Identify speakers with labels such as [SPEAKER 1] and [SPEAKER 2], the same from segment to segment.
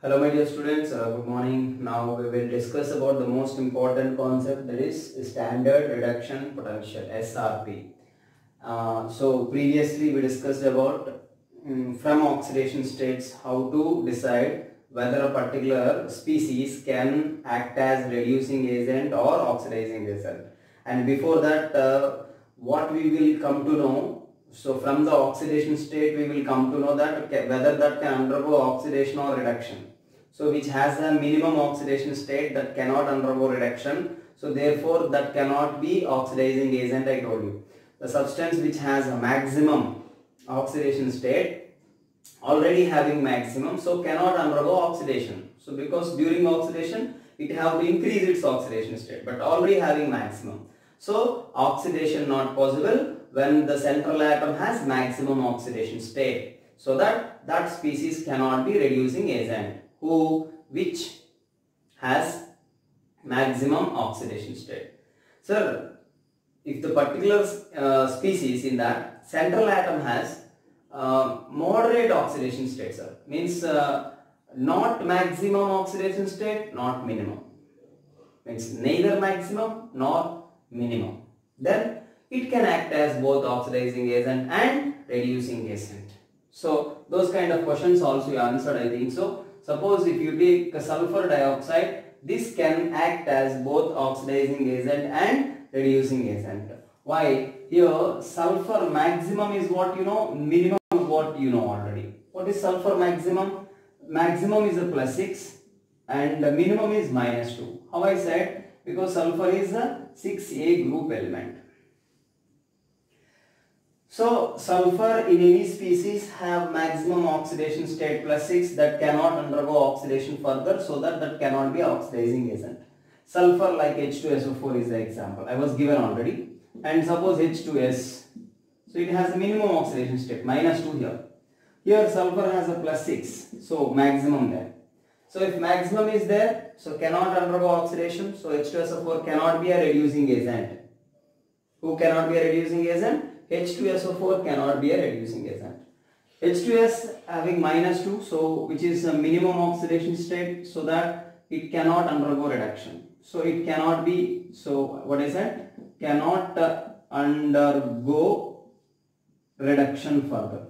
[SPEAKER 1] Hello my dear students, good morning. Now we will discuss about the most important concept, that is standard reduction potential, SRP. So previously we discussed about from oxidation states how to decide whether a particular species can act as reducing agent or oxidizing agent. And before that what we will come to know, so from the oxidation state we will come to know that whether that can undergo oxidation or reduction. So which has a minimum oxidation state that cannot undergo reduction. So therefore that cannot be oxidizing agent, I told you. The substance which has a maximum oxidation state, already having maximum, so cannot undergo oxidation. So because during oxidation it have to increase its oxidation state, but already having maximum. So oxidation not possible when the central atom has maximum oxidation state. So that species cannot be reducing agent which has maximum oxidation state. Sir, if the particular species in that central atom has moderate oxidation state, sir, means not maximum oxidation state, not minimum, means neither maximum nor minimum, then it can act as both oxidizing agent and reducing agent. So those kind of questions also you answered, I think so. Suppose if you take sulfur dioxide, this can act as both oxidizing agent and reducing agent. Why? Here sulfur maximum is what you know, minimum is what you know already. What is sulfur maximum? Maximum is a +6 and the minimum is -2. How I said? Because sulfur is a 6A group element. So sulfur in any species have maximum oxidation state +6 that cannot undergo oxidation further, so that cannot be oxidizing agent. Sulfur like H2SO4 is the example I was given already, and suppose H2S, so it has a minimum oxidation state -2 here. Here sulfur has a +6, so maximum there. So if maximum is there, so cannot undergo oxidation, so H2SO4 cannot be a reducing agent. Who cannot be a reducing agent? H2SO4 cannot be a reducing agent. H2S having -2, so which is a minimum oxidation state, so that it cannot undergo reduction. So it cannot be, so what is that? Cannot undergo reduction further.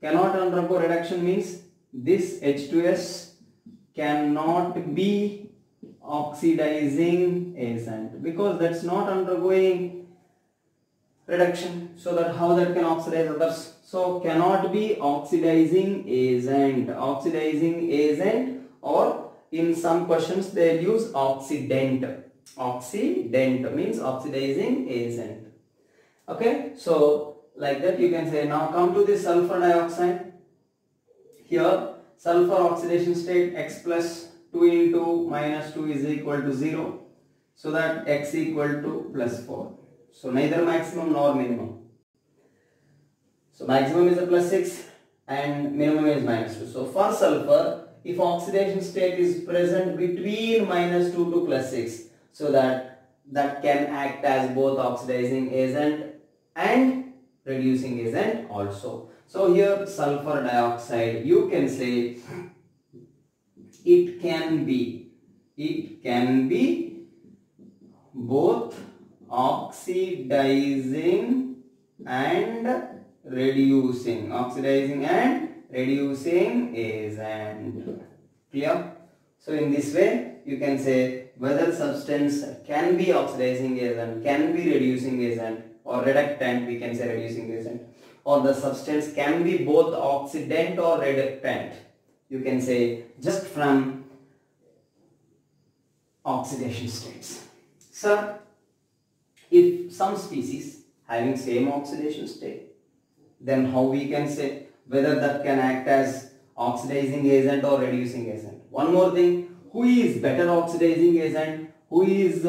[SPEAKER 1] Cannot undergo reduction means this H2S cannot be oxidizing agent because that's not undergoing reduction, so that how that can oxidize others? So cannot be oxidizing agent. Oxidizing agent, or in some questions they use oxidant. Oxidant means oxidizing agent. Okay, so like that you can say. Now come to this sulfur dioxide. Here sulfur oxidation state X plus 2 into -2 is equal to 0, so that X equal to +4. So neither maximum nor minimum. So maximum is a +6 and minimum is -2. So for sulfur, if oxidation state is present between -2 to +6, so that can act as both oxidizing agent and reducing agent also. So here sulfur dioxide, you can say it can be both oxidizing and reducing agent. Clear? So in this way you can say whether substance can be oxidizing agent, can be reducing agent, or reductant, we can say reducing agent, or the substance can be both oxidant or reductant, you can say just from oxidation states. So if some species having same oxidation state, then how we can say whether that can act as oxidizing agent or reducing agent? One more thing, who is better oxidizing agent, who is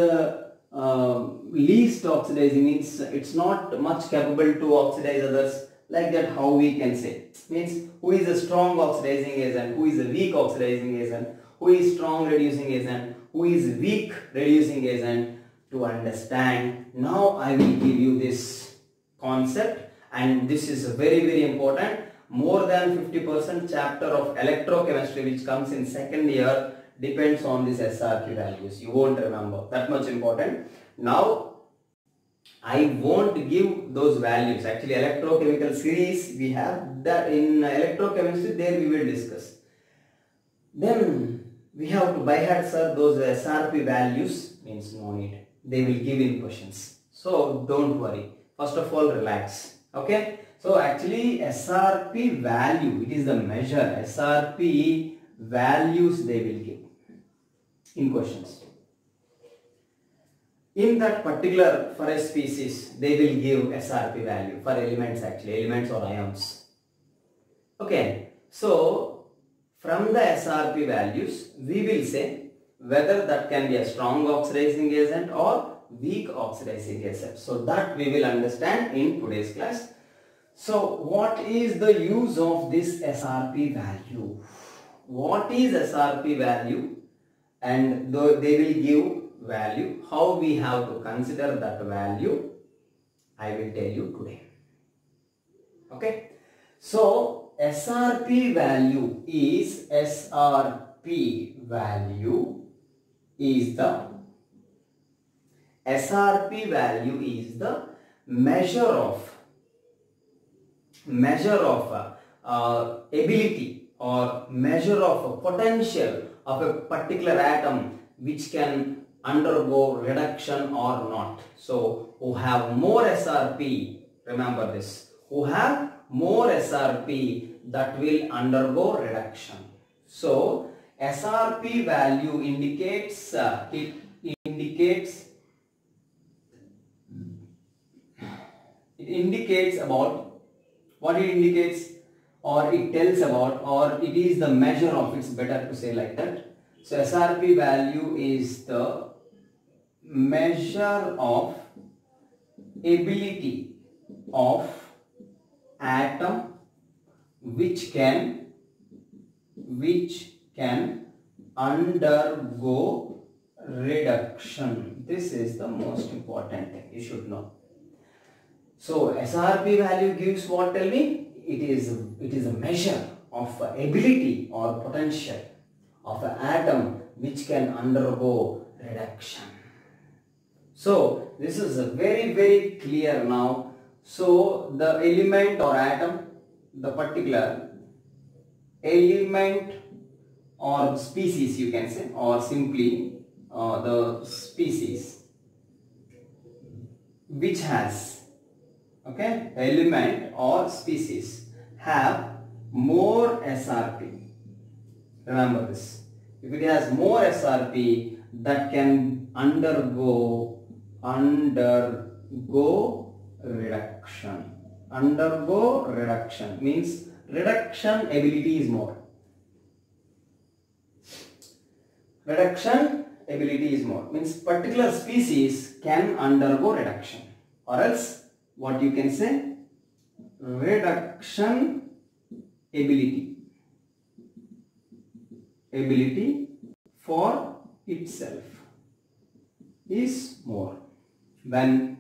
[SPEAKER 1] least oxidizing, means it's not much capable to oxidize others, like that how we can say? Means who is a strong oxidizing agent, who is a weak oxidizing agent, who is strong reducing agent, who is weak reducing agent. To understand, now I will give you this concept, and this is very important. more than 50% chapter of electrochemistry which comes in second year depends on this SRP values. You won't remember, that much important. Now I won't give those values. Actually electrochemical series we have that in electrochemistry, there we will discuss. Then we have to by heart, sir, those SRP values, means no need. They will give in questions. So don't worry. First of all, relax. Okay. So actually SRP value, it is the measure. SRP values they will give in questions. In that particular, for a species, they will give SRP value for elements, actually elements or ions. Okay. So from the SRP values, we will say whether that can be a strong oxidizing agent or weak oxidizing agent. So that we will understand in today's class. So what is the use of this SRP value? What is SRP value? And they will give value. How we have to consider that value, I will tell you today. Okay. So SRP value is the measure of ability or measure of potential of a particular atom which can undergo reduction or not. So who have more SRP, remember this, who have more SRP, that will undergo reduction. So SRP value indicates it indicates about what it indicates, or it tells about, or it is the measure of, it's better to say like that. So SRP value is the measure of ability of atom which can undergo reduction. This is the most important thing you should know. So SRP value gives what, tell me? It is a measure of ability or potential of an atom which can undergo reduction. So this is very, very clear now. So the element or atom, the particular element or species you can say, or simply the species which has, okay, element or species have more SRP. Remember this. If it has more SRP, that can undergo reduction. Undergo reduction means reduction ability is more. Reduction ability is more means particular species can undergo reduction, or else what you can say, reduction ability for itself is more when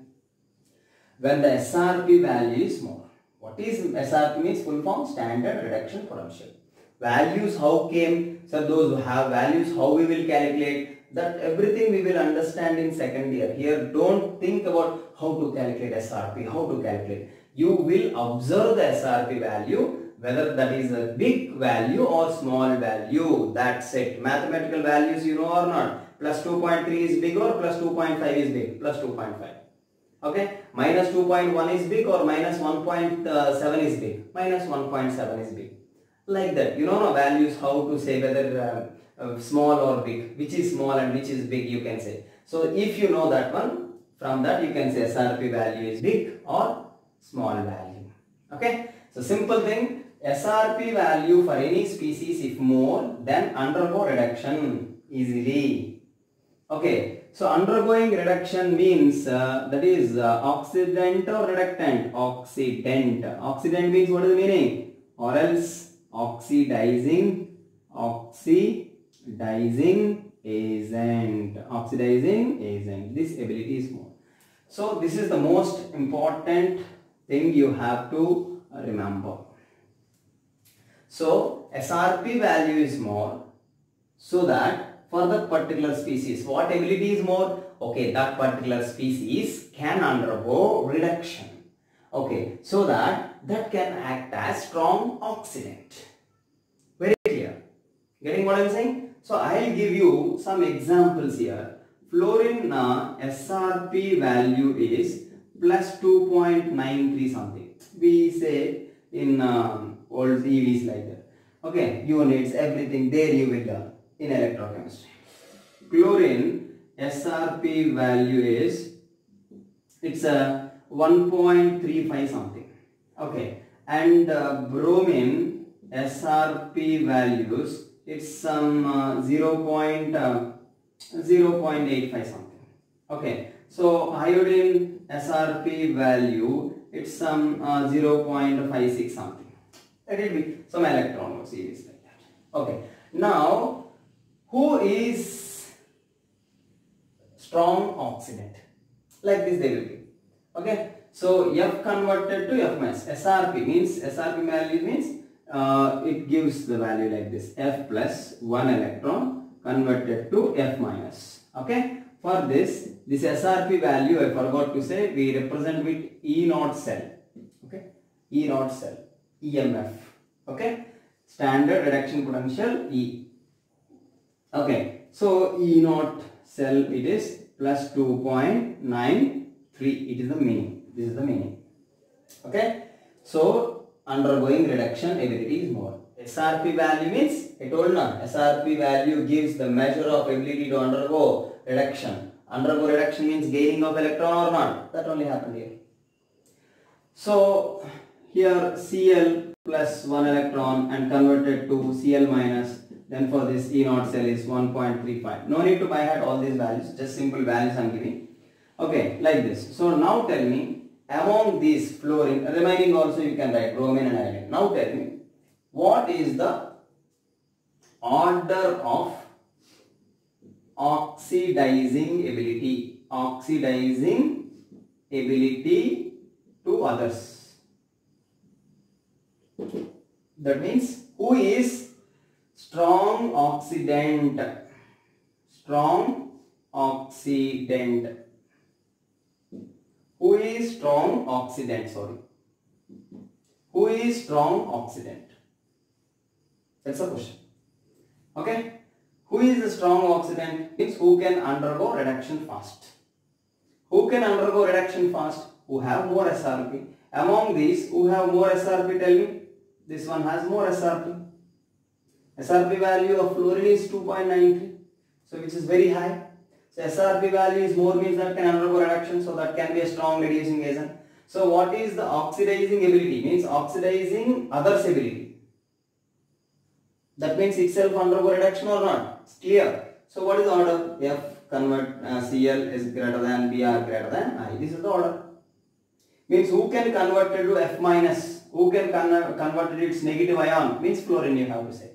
[SPEAKER 1] the SRP value is more. What is SRP means? Full form, standard reduction potential. Values how came? So those who have values, how we will calculate, that everything we will understand in second year. Here don't think about how to calculate SRP, how to calculate. You will observe the SRP value, whether that is a big value or small value. That's it. Mathematical values you know or not. Plus 2.3 is big or plus 2.5 is big? Plus 2.5. Okay. Minus 2.1 is big or minus 1.7 is big? Minus 1.7 is big. Like that. You know values, how to say whether small or big. Which is small and which is big you can say. So if you know that one, from that you can say SRP value is big or small value. Okay. So simple thing. SRP value for any species if more, then undergo reduction easily. Okay, so undergoing reduction means that is oxidant or reductant? Oxidant. Oxidant means what is the meaning? Or else oxidizing agent. Oxidizing agent. This ability is more. So this is the most important thing you have to remember. So SRP value is more, so that for the particular species, what ability is more? Okay, that particular species can undergo reduction. Okay, so that can act as strong oxidant. Very clear. Getting what I am saying? So I will give you some examples here. Fluorine SRP value is plus 2.93 something. We say in old EVs like that. Okay, units, everything there you will learn in electrochemistry. Chlorine SRP value is, it's a 1.35 something. Okay, and bromine SRP values, it's some 0.85 something. Okay, so iodine SRP value, it's some 0.56 something. That will be some electron series like that. Okay, now who is strong oxidant? Like this they will be. Okay, so F converted to F minus. SRP means, SRP value means it gives the value like this, F plus 1 electron converted to F minus. Okay, for this SRP value I forgot to say, we represent with E naught cell. Okay, E naught cell, EMF. Okay, standard reduction potential E. Okay, so E naught cell, it is plus 2.93. It is the meaning. This is the meaning. Okay, so undergoing reduction ability is more. SRP value means, I told now, SRP value gives the measure of ability to undergo reduction. Undergo reduction means gaining of electron or not. That only happened here. So here Cl plus 1 electron and converted to Cl minus. Then for this E naught cell is 1.35. No need to by heart all these values, just simple values I am giving. Okay, like this. So now tell me, among these fluorine, remaining also you can write bromine and iodine. Now tell me, what is the order of oxidizing ability? Oxidizing ability to others. That means, who is strong oxidant? Strong oxidant. Who is strong oxidant? Sorry. Who is strong oxidant? That's the question. Okay. Who is the strong oxidant? Means who can undergo reduction fast. Who can undergo reduction fast? Who have more SRP. Among these, who have more SRP? Tell me. This one has more SRP. SRP value of fluorine is 2.93. So which is very high. So SRP value is more means that can undergo reduction, so that can be a strong reducing agent. So what is the oxidizing ability? Means oxidizing others ability. That means itself undergo reduction or not? It's clear. So what is the order? F convert Cl is greater than Br greater than I. This is the order. Means who can convert it to F minus? Who can convert it to its negative ion? Means fluorine you have to say.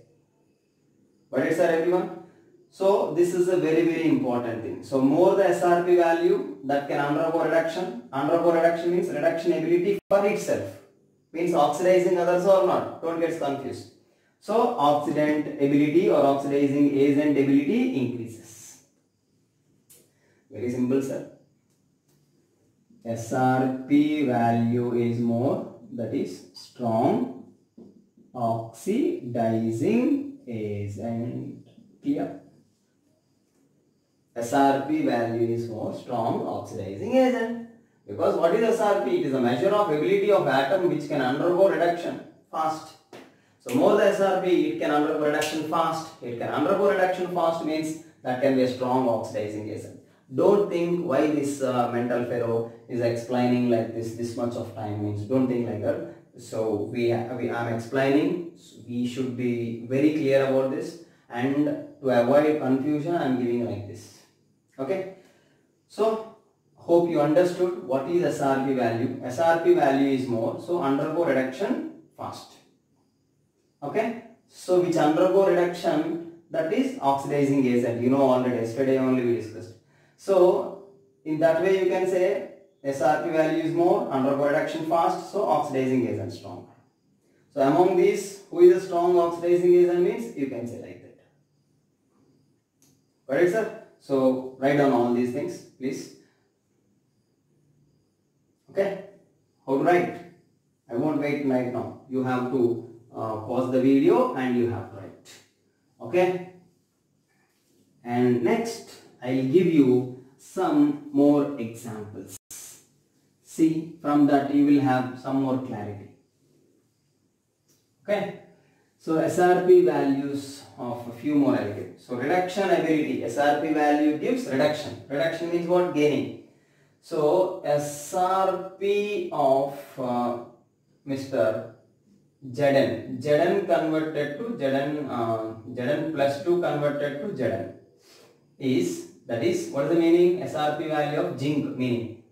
[SPEAKER 1] But it's everyone. So this is a very, very important thing. So more the SRP value that can undergo reduction. Undergo reduction means reduction ability for itself. Means oxidizing others or not. Don't get confused. So oxidant ability or oxidizing agent ability increases. Very simple, sir. SRP value is more, that is strong oxidizing agent. Clear? SRP value is more strong oxidizing agent. Because what is SRP? It is a measure of ability of atom which can undergo reduction fast. So more the SRP, it can undergo reduction fast. It can undergo reduction fast means that can be a strong oxidizing agent. Don't think why this mental fellow is explaining like this much of time means. Don't think like that. So I'm explaining. We should be very clear about this, and to avoid confusion, I'm giving like this. Okay. So hope you understood what is SRP value. SRP value is more, so undergo reduction fast. Okay. So which undergo reduction, that is oxidizing agent. You know already, yesterday only we discussed. So in that way you can say SRP value is more, undergo reduction fast, so oxidizing agent stronger. So among these, who is a strong oxidizing agent means you can say like that. Got it, sir? So write down all these things, please. Okay? How to write? I won't wait right now. You have to pause the video and you have to write. Okay? And next, I'll give you some more examples. See, from that you will have some more clarity. Okay? So SRP values of a few more I'll give. So reduction ability, SRP value gives reduction. Reduction means what? Gaining. So SRP of Mr. Zn converted to Zn plus 2 converted to Zn is, that is, what is the meaning? SRP value of zinc meaning.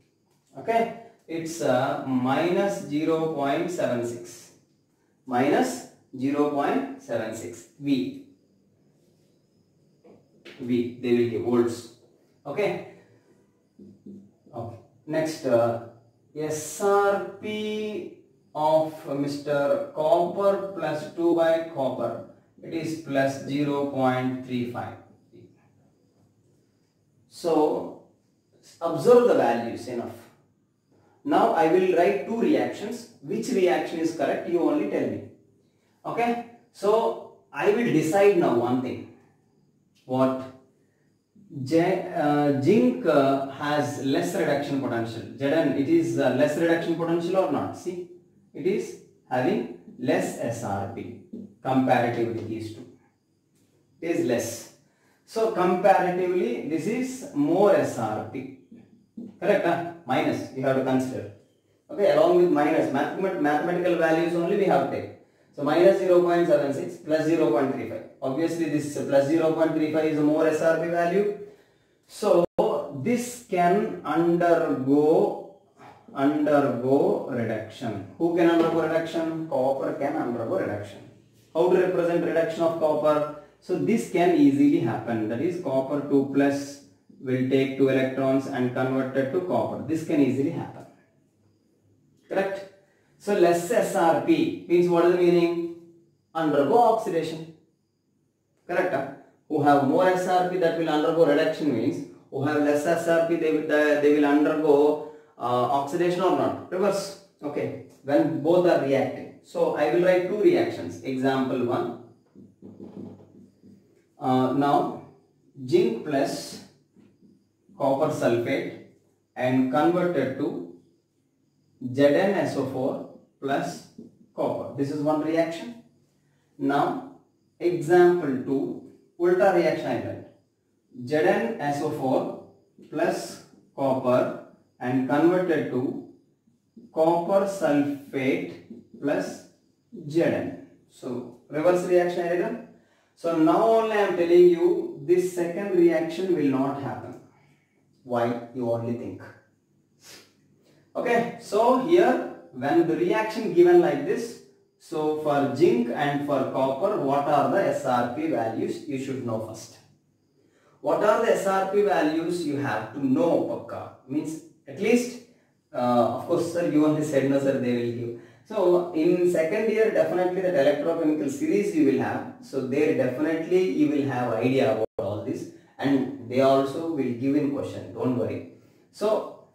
[SPEAKER 1] Okay? It's minus 0.76. Minus 0.76 V. They will give volts. Okay? Okay. Next, SRP of Mr. Copper plus 2 by copper. It is plus 0.35. So, observe the values enough. Now, I will write two reactions. Which reaction is correct? You only tell me. Okay? So, I will decide now one thing. What? Zinc has less reduction potential. Zn, it is less reduction potential or not? See, it is having less SRP comparatively these two. It is less. So comparatively this is more SRP. Correct? Huh? Minus you have to consider. Okay, along with minus mathematical values only we have to take. So minus 0.76 plus 0.35. Obviously this plus 0.35 is a more SRP value. So this can undergo reduction. Who can undergo reduction? Copper can undergo reduction. How to represent reduction of copper? So this can easily happen. That is, copper 2 plus will take 2 electrons and convert it to copper. This can easily happen. Correct? So less SRP means what is the meaning? Undergo oxidation. Correct? Huh? Who have more SRP, that will undergo reduction means who have less SRP, they will undergo oxidation or not? Reverse. Okay. When both are reacting. So I will write two reactions. Example 1. Now zinc plus copper sulfate and converted to ZnSO4 plus copper. This is one reaction. Now example 2, ulta reaction I write. ZnSO4 plus copper and converted to copper sulfate plus Zn. So reverse reaction I written. So now only I am telling you this second reaction will not happen. Why? You only think. Okay, so here when the reaction given like this, so for zinc and for copper, what are the SRP values? You should know first. What are the SRP values? You have to know, Pakka. Means at least, of course sir, you only said no sir, they will give. So in second year definitely that electrochemical series you will have. So there definitely you will have idea about all this, and they also will give in question, don't worry. So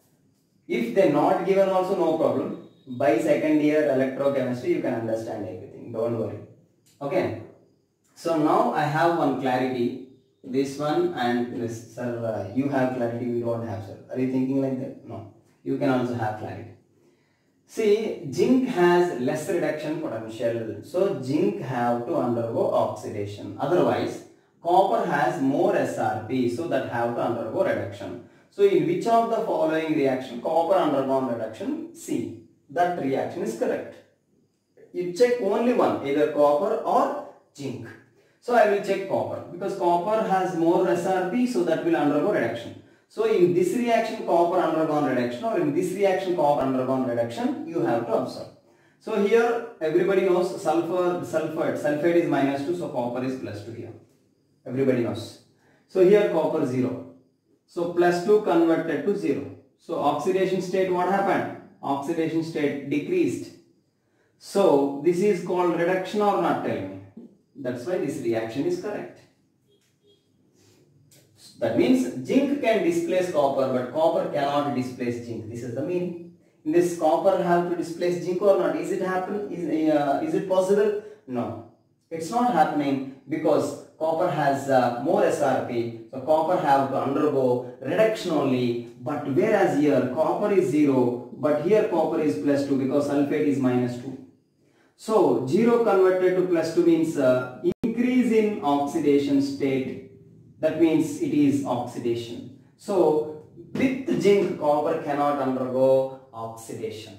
[SPEAKER 1] if they not given also no problem. By second year electrochemistry you can understand everything, don't worry. Okay. So now I have one clarity. This one and this, sir, you have clarity, we don't have, sir. Are you thinking like that? No. You can also have clarity. See, zinc has less reduction potential. So zinc have to undergo oxidation. Otherwise, copper has more SRP. So that have to undergo reduction. So in which of the following reaction copper undergone reduction? C. That reaction is correct. You check only one, either copper or zinc. So I will check copper because copper has more SRP, so that will undergo reduction. So in this reaction copper undergone reduction, or in this reaction copper undergone reduction, you have to observe. So here everybody knows sulfate is minus 2, so copper is plus 2 here. Everybody knows. So here copper 0. So plus 2 converted to 0. So oxidation state what happened? Oxidation state decreased. So this is called reduction or not, tell me. That's why this reaction is correct. That means zinc can displace copper, but copper cannot displace zinc. This is the meaning. In this, copper have to displace zinc or not? Is it happen? Is it possible? No, it's not happening because copper has more SRP. So copper have to undergo reduction only. But whereas here copper is 0, but here copper is +2 because sulfate is -2. So 0 converted to +2 means increase in oxidation state. That means it is oxidation. So with zinc, copper cannot undergo oxidation.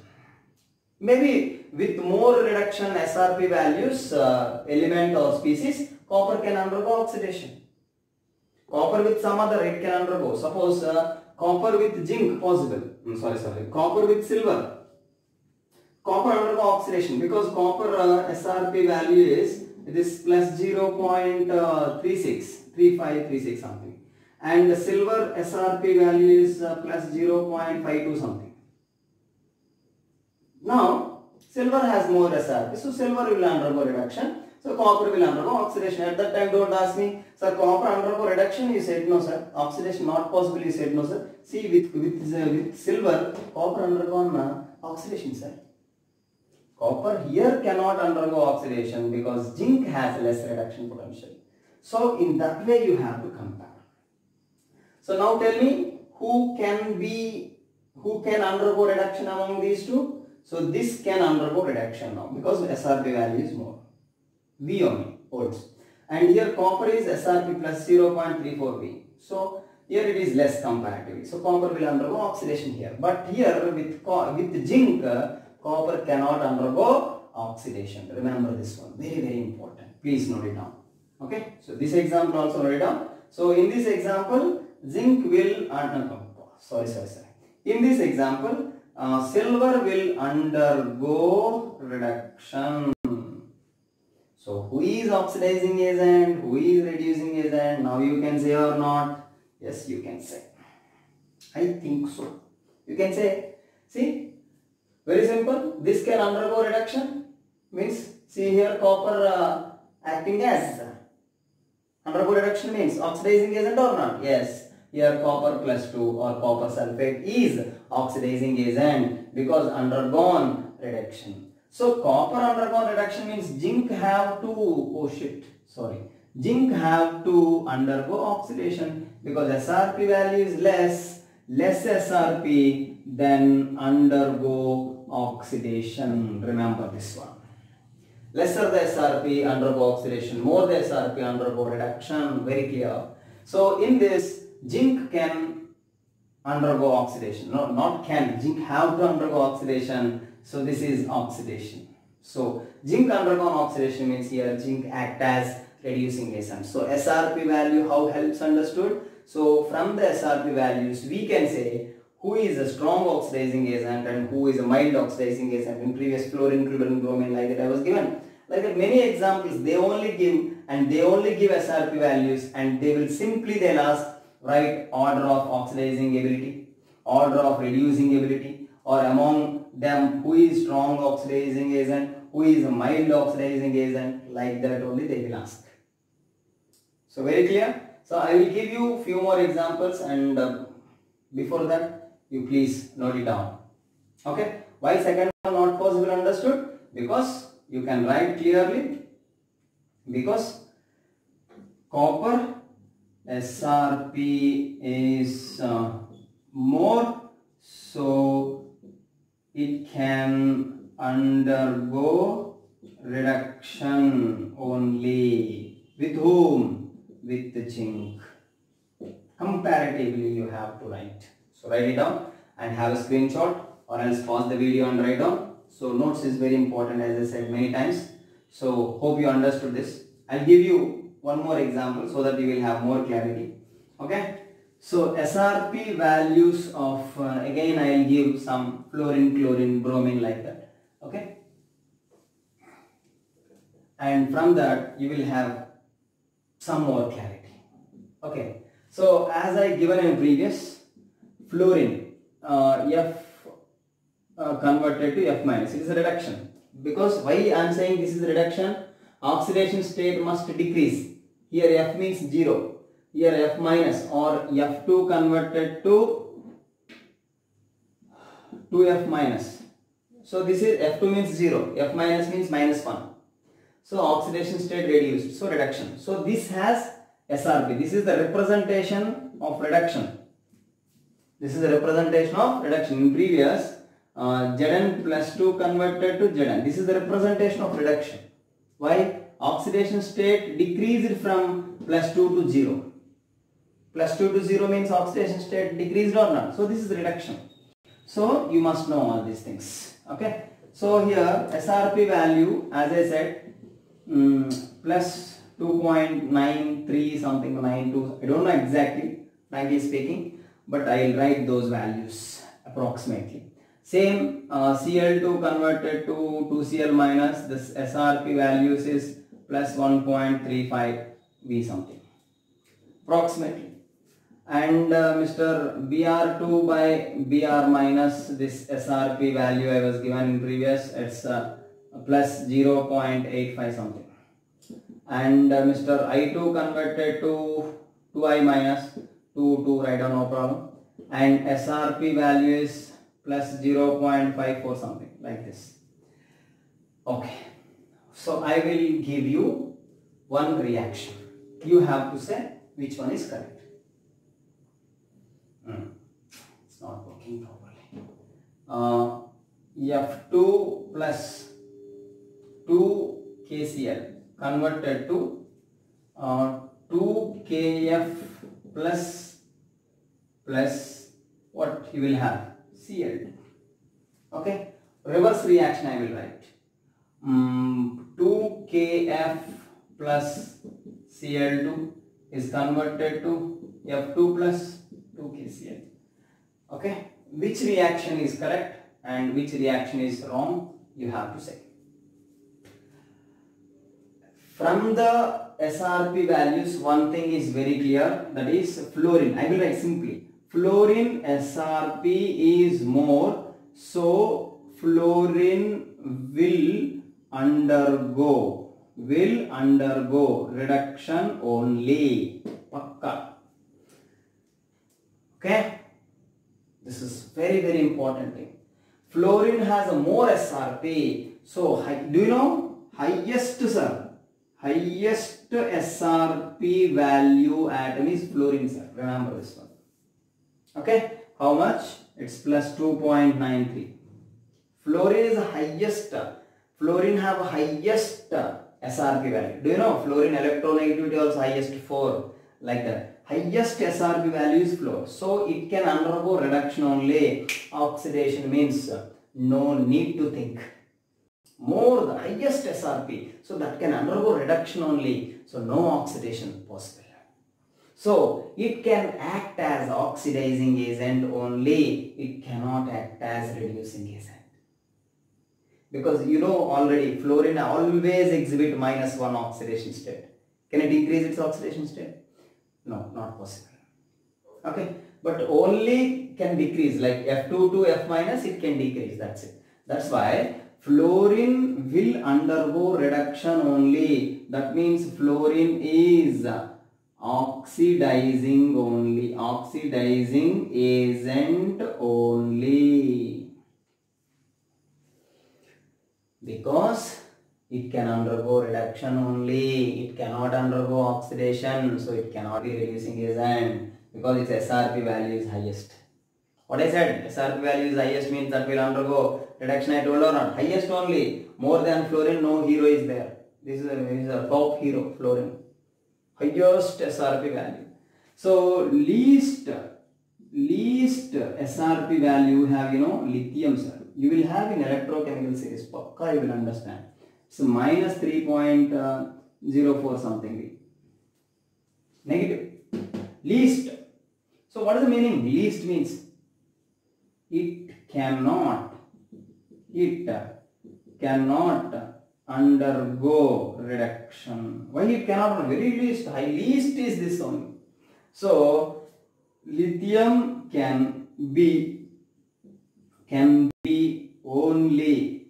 [SPEAKER 1] Maybe with more reduction SRP values, element or species, copper can undergo oxidation. Copper with some other, it can undergo. Suppose copper with zinc possible. Copper with silver. Copper undergo oxidation because copper SRP value is this plus 0.3536 something, and the silver SRP value is plus 0.52 something. Now silver has more SRP, so silver will undergo reduction, so copper will undergo oxidation. At that time don't ask me, sir, copper undergo reduction, you said no sir, oxidation not possible, you said no sir. See, with silver, copper undergone oxidation sir. Copper here cannot undergo oxidation because zinc has less reduction potential. So in that way you have to compare. So now tell me who can undergo reduction among these two? So this can undergo reduction now because SRP value is more. V only holds. And here copper is SRP plus 0.34V. So here it is less comparatively. So copper will undergo oxidation here. But here with zinc, copper cannot undergo oxidation. Remember this one, very very important. Please note it down. Okay, so this example also note it down. So in this example, zinc will in this example, silver will undergo reduction. So who is oxidizing agent? Who is reducing agent? Now you can say or not? Yes, you can say. I think so. You can say. See. Very simple. This can undergo reduction. Means, see here copper acting as. Undergo reduction means oxidizing agent or not? Yes. Here copper +2 or copper sulfate is oxidizing agent because undergone reduction. So copper undergone reduction means zinc have to, zinc have to undergo oxidation because SRP value is less SRP, then undergo oxidation. Remember this one. Lesser the SRP, undergo oxidation. More the SRP, undergo reduction. Very clear. So in this, zinc can undergo oxidation. No, not can. Zinc have to undergo oxidation. So this is oxidation. So zinc undergone oxidation means here zinc act as reducing agent. So SRP value, how helps understood? So from the SRP values, we can say who is a strong oxidizing agent and who is a mild oxidizing agent. In previous fluorine, chlorine, bromine, like that I was given. Like that many examples, they only give SRP values, and they will simply they'll ask, write order of oxidizing ability, order of reducing ability, or among them who is strong oxidizing agent, who is a mild oxidizing agent, like that only they will ask. So very clear? So I will give you few more examples, and before that you please note it down. Okay? Why second one not possible understood? Because you can write clearly, because copper SRP is more, so it can undergo reduction only. With whom? With the zinc. Comparatively you have to write. So write it down and have a screenshot, or else pause the video and write down. So notes is very important, as I said many times. So hope you understood this. I'll give you one more example so that you will have more clarity. Okay. So SRP values of, again I will give some fluorine, chlorine, bromine, like that. Okay. And from that you will have some more clarity. Okay. So as I given in previous, fluorine, F converted to F minus, it is a reduction. Because why I am saying this is reduction? Oxidation state must decrease. Here F means 0. Here F minus or F2 converted to 2F minus. So this is F2 means 0. F minus means minus 1. So oxidation state reduced. So reduction. So this has SRP. This is the representation of reduction. This is the representation of reduction. In previous Zn plus 2 converted to Zn. This is the representation of reduction. Why? Oxidation state decreased from plus 2 to 0. Plus 2 to 0 means oxidation state decreased or not. So this is reduction. So you must know all these things. Okay. So here SRP value, as I said, plus 2.93 something, 92. I don't know exactly, frankly speaking, but I will write those values approximately. Same Cl2 converted to 2Cl minus, this SRP values is plus 1.35 V something approximately. And Mr. Br2 by Br minus, this SRP value I was given in previous, it's plus 0.85 something. And Mr. I2 converted to 2I minus 2 write down, no problem. And SRP value is plus 0.54 something like this. Okay. So I will give you one reaction. You have to say which one is correct. It's not working properly. F2 plus 2 KCl converted to 2 KF plus what you will have? Cl2. Okay. Reverse reaction I will write. 2 KF plus Cl2 is converted to F2 plus 2 KCl. Okay. Which reaction is correct and which reaction is wrong, you have to say. From the SRP values, one thing is very clear, that is fluorine. I will write simply. Fluorine SRP is more, so fluorine will undergo reduction only. Pakka. Okay. This is very important thing. Fluorine has a more SRP. So do you know highest SRP value atom is fluorine, sir. Remember this one. Okay. How much? It's plus 2.93. Fluorine is the highest. Fluorine have highest SRP value. Do you know fluorine electronegativity also highest 4, like that. Highest SRP value is fluor. So it can undergo reduction only. Oxidation means no need to think. More the highest SRP. So that can undergo reduction only. So no oxidation possible. So it can act as oxidizing agent only. It cannot act as reducing agent. Because you know already fluorine always exhibit -1 oxidation state. Can it increase its oxidation state? No, not possible. Okay, but only can decrease, like F2 to F minus, it can decrease, that's it. That's why fluorine will undergo reduction only. That means fluorine is oxidizing only, oxidizing agent only. Because it can undergo reduction only, it cannot undergo oxidation, so it cannot be reducing agent because its SRP value is highest. What I said, SRP value is highest means that will undergo reduction, I told or not? Highest only. More than fluorine, no hero is there. This is a top hero, fluorine. Highest SRP value. So least SRP value have, lithium, sir. You will have in electrochemical series, pakka you will understand. So minus 3.04 something. Negative. Least. So what is the meaning? Least means it cannot undergo reduction. Why it cannot? Very least. High least is this only. So lithium can be only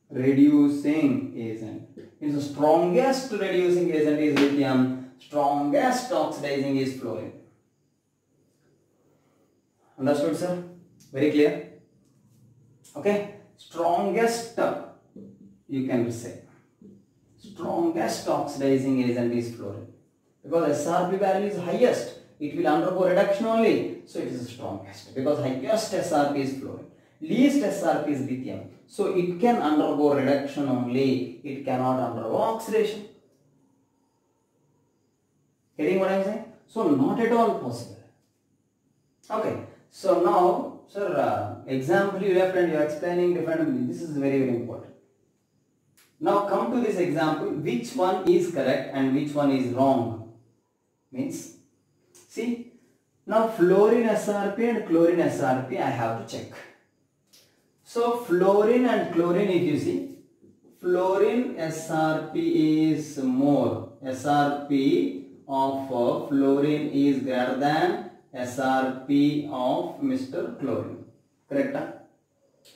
[SPEAKER 1] reducing agent. Means the strongest reducing agent is lithium, strongest oxidizing is fluorine. Understood, sir? Very clear? Okay. Strongest, you can say, strongest oxidizing agent is fluorine. Because SRP value is highest, it will undergo reduction only. So it is the strongest. Because highest SRP is fluorine. Least SRP is lithium. So it can undergo reduction only. It cannot undergo oxidation. Getting what I am saying? So not at all possible. Okay. So now, sir, example you left and you are explaining differently. This is very, very important. Now come to this example. Which one is correct and which one is wrong? Means, see, now fluorine SRP and chlorine SRP I have to check. So fluorine and chlorine, if you see, fluorine SRP is more. SRP of fluorine is greater than SRP of Mr. Chlorine. Correct? Huh?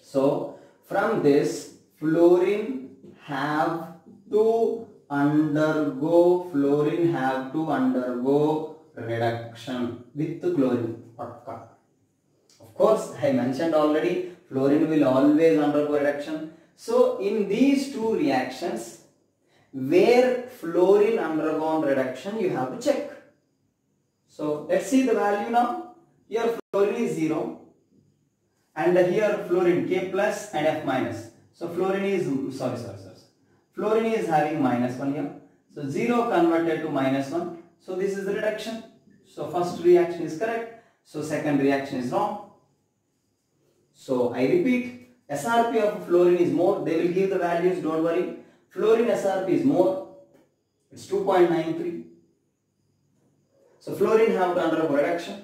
[SPEAKER 1] So from this, fluorine have to undergo reduction with chlorine. Of course, I mentioned already, fluorine will always undergo reduction. So in these two reactions, where fluorine undergone reduction, you have to check. So let's see the value now. Here fluorine is 0 and here fluorine K plus and F minus. So fluorine is, fluorine is having -1 here. So 0 converted to -1. So this is the reduction. So first reaction is correct. So second reaction is wrong. So I repeat, SRP of fluorine is more. They will give the values, don't worry. Fluorine SRP is more. It's 2.93. So fluorine have to undergo reduction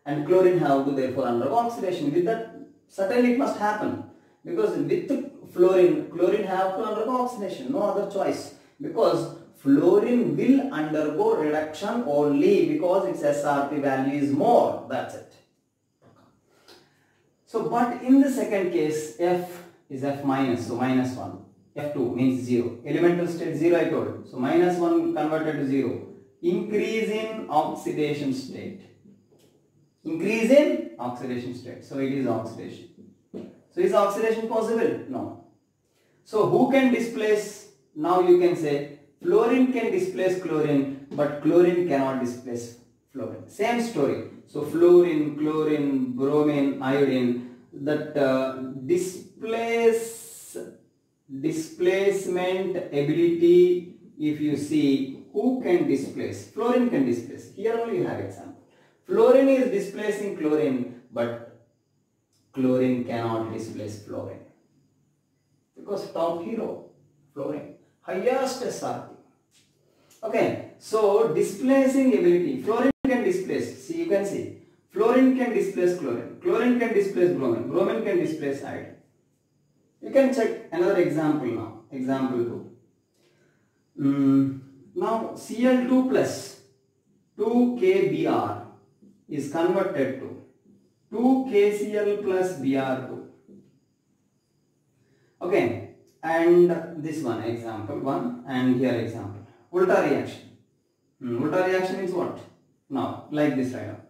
[SPEAKER 1] and chlorine have to therefore undergo oxidation. With that, certainly it must happen. Because with fluorine, chlorine have to undergo oxidation. No other choice. Because fluorine will undergo reduction only because its SRP value is more. That's it. So, but in the second case, F is F minus, so -1. F2 means 0. Elemental state 0 I told. So, -1 converted to 0. Increase in oxidation state. Increase in oxidation state. So, it is oxidation. So, is oxidation possible? No. So, who can displace? Now you can say fluorine can displace chlorine, but chlorine cannot displace fluorine. Same story. So fluorine, chlorine, bromine, iodine, that displacement ability, if you see, who can displace? Fluorine can displace. Here only you have example. Fluorine is displacing chlorine, but chlorine cannot displace fluorine. Because top hero, fluorine, highest SRP. Okay, so displacing ability, fluorine can displace, see you can see, fluorine can displace chlorine, chlorine can displace bromine, bromine can displace iodine. You can check another example now, example 2. Now Cl2 plus 2KBr is converted to 2KCl plus Br2. Okay, and this one example 1 and here example. Volta reaction. Volta reaction is what? Now, like this right now.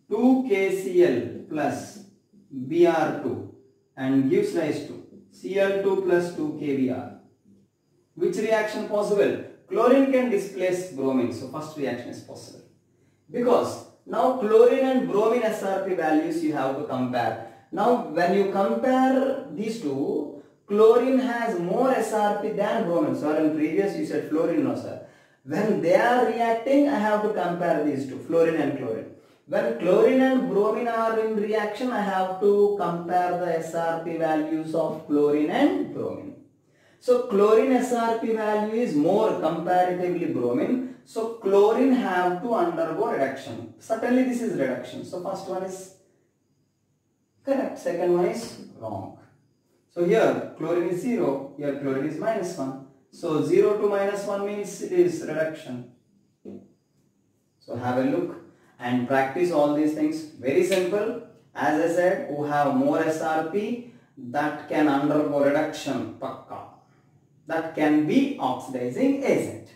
[SPEAKER 1] 2KCl plus Br2 and gives rise to Cl2 plus 2KBr. Which reaction possible? Chlorine can displace bromine. So, first reaction is possible. Because now chlorine and bromine SRP values you have to compare. Now, when you compare these two, chlorine has more SRP than bromine. So, in previous you said fluorine, no sir. When they are reacting, I have to compare these two, fluorine and chlorine. When chlorine and bromine are in reaction, I have to compare the SRP values of chlorine and bromine. So, chlorine SRP value is more comparatively bromine. So, chlorine have to undergo reduction. Certainly, this is reduction. So, first one is correct, second one is wrong. So, here chlorine is 0, here chlorine is -1. So, 0 to -1 means it is reduction. So, have a look and practice all these things. Very simple. As I said, who have more SRP that can undergo reduction, pakka. that can be oxidizing agent.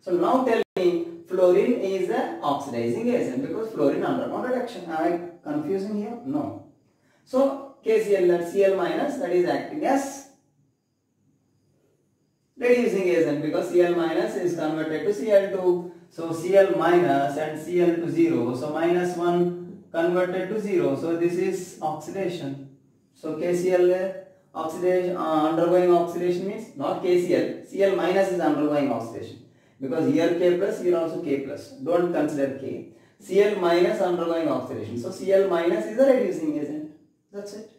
[SPEAKER 1] So now tell me, fluorine is an oxidizing agent because fluorine undergone reduction. Am I confusing here? No. So KCl, that Cl minus, that is acting as reducing agent because Cl minus is converted to Cl2. So Cl minus and Cl to 0. So minus 1 converted to 0. So this is oxidation. So KCl oxidation, undergoing oxidation means not KCl. Cl minus is undergoing oxidation. Because here K plus, here also K plus. Don't consider K. Cl minus undergoing oxidation. So Cl minus is a reducing agent. That's it.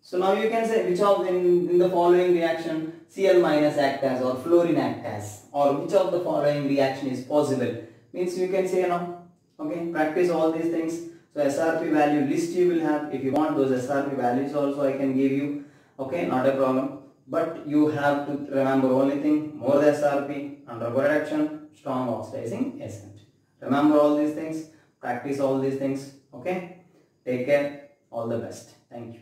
[SPEAKER 1] So now you can say which of in the following reaction Cl minus act as or fluorine act as, or which of the following reaction is possible. Means you can say now. Okay, practice all these things. So SRP value list you will have. If you want those SRP values also I can give you. Okay, not a problem. But you have to remember only thing, more the SRP, undergo reduction, strong oxidizing agent. Remember all these things, practice all these things. Okay, take care, all the best. Thank you.